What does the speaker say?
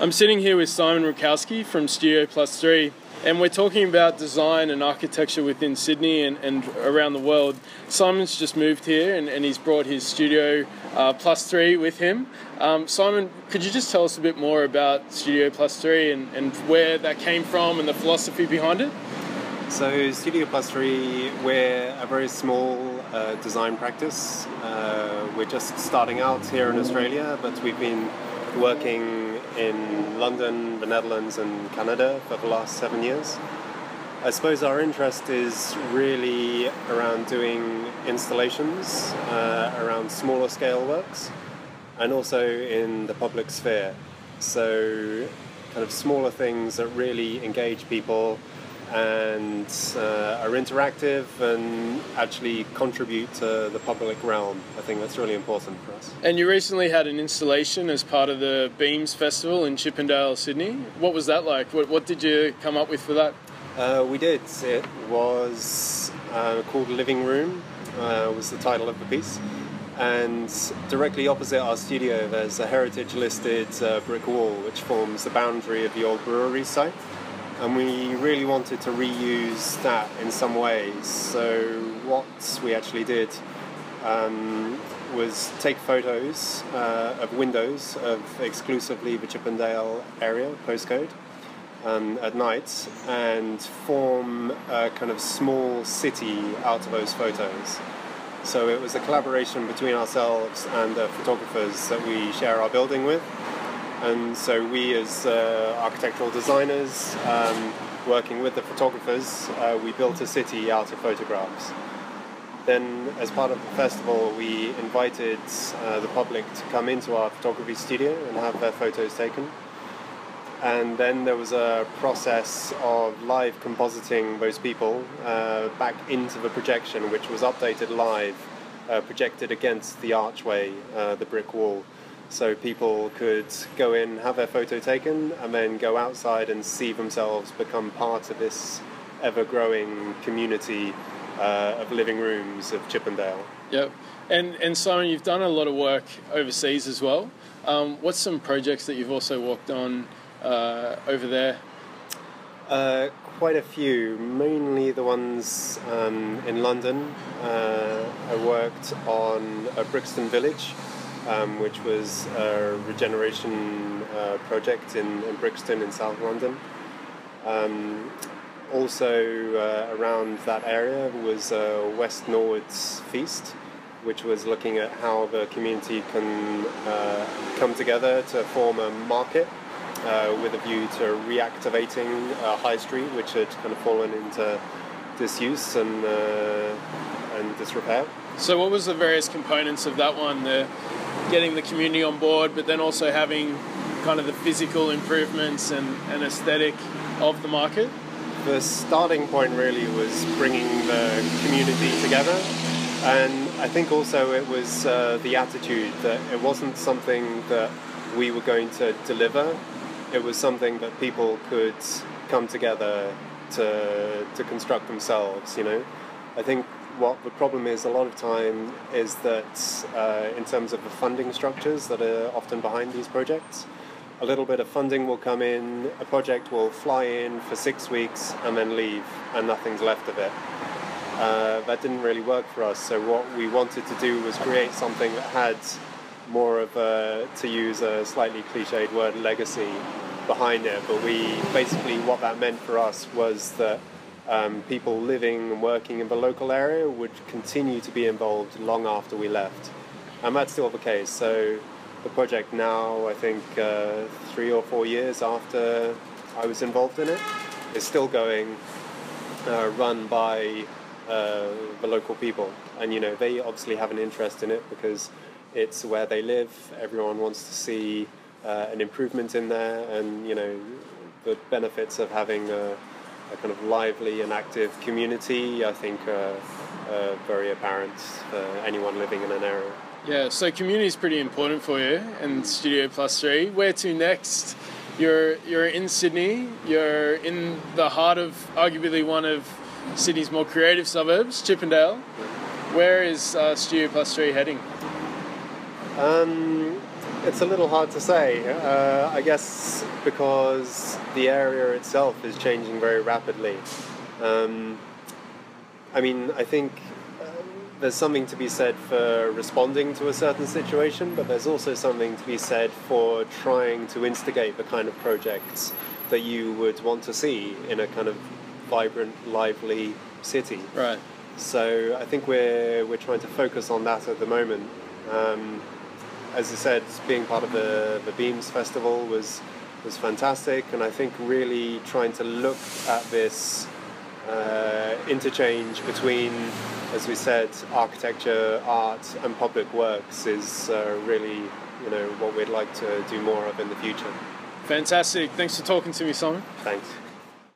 I'm sitting here with Simon Rochowski from studioplusthree, and we're talking about design and architecture within Sydney and around the world. Simon's just moved here and he's brought his studioplusthree with him. Simon, could you just tell us a bit more about studioplusthree and where that came from and the philosophy behind it? So studioplusthree, we're a very small design practice. We're just starting out here in Australia, but we've been working in London, the Netherlands and Canada for the last 7 years. I suppose our interest is really around doing installations, around smaller scale works, and also in the public sphere. So kind of smaller things that really engage people and are interactive and actually contribute to the public realm. I think that's really important for us. And you recently had an installation as part of the Beams Festival in Chippendale, Sydney. What was that like? What did you come up with for that? We did. It was called Living Room, was the title of the piece. And directly opposite our studio there's a heritage listed brick wall which forms the boundary of the old brewery site. And we really wanted to reuse that in some ways. So what we actually did was take photos of windows of exclusively the Chippendale area postcode at night and form a kind of small city out of those photos. So it was a collaboration between ourselves and the photographers that we share our building with. And so we as architectural designers, working with the photographers, we built a city out of photographs. Then as part of the festival we invited the public to come into our photography studio and have their photos taken. And then there was a process of live compositing those people back into the projection, which was updated live, projected against the archway, the brick wall. So people could go in, have their photo taken, and then go outside and see themselves become part of this ever-growing community of living rooms of Chippendale. Yep. And Simon, you've done a lot of work overseas as well. What's some projects that you've also worked on over there? Quite a few, mainly the ones in London. I worked on a Brixton village, which was a regeneration project in Brixton in South London. Also around that area was West Norwood's Feast, which was looking at how the community can come together to form a market with a view to reactivating a high street which had kind of fallen into disuse and disrepair. So what was the various components of that one? Getting the community on board, but then also having kind of the physical improvements and aesthetic of the market? The starting point really was bringing the community together, and I think also it was the attitude that it wasn't something that we were going to deliver. It was something that people could come together to construct themselves, you know. I think what the problem is a lot of time is that in terms of the funding structures that are often behind these projects, a little bit of funding will come in, a project will fly in for 6 weeks and then leave and nothing's left of it. That didn't really work for us, so what we wanted to do was create something that had more of a, to use a slightly cliched word, legacy behind it. But basically what that meant for us was that people living and working in the local area would continue to be involved long after we left. And that's still the case. So the project now, I think 3 or 4 years after I was involved in it, is still going, run by the local people. And, you know, they obviously have an interest in it because it's where they live. Everyone wants to see an improvement in there, and, you know, the benefits of having a kind of lively and active community, I think, very apparent for anyone living in an area. Yeah, so community is pretty important for you and studioplusthree. Where to next? You're in Sydney, you're in the heart of arguably one of Sydney's more creative suburbs, Chippendale. Where is studioplusthree heading? It's a little hard to say. I guess because the area itself is changing very rapidly. I mean, I think there's something to be said for responding to a certain situation, but there's also something to be said for trying to instigate the kind of projects that you would want to see in a kind of vibrant, lively city. Right. So I think we're trying to focus on that at the moment. As I said, being part of the Beams Festival was fantastic, and I think really trying to look at this interchange between, as we said, architecture, art, and public works is really, what we'd like to do more of in the future. Fantastic. Thanks for talking to me, Simon. Thanks.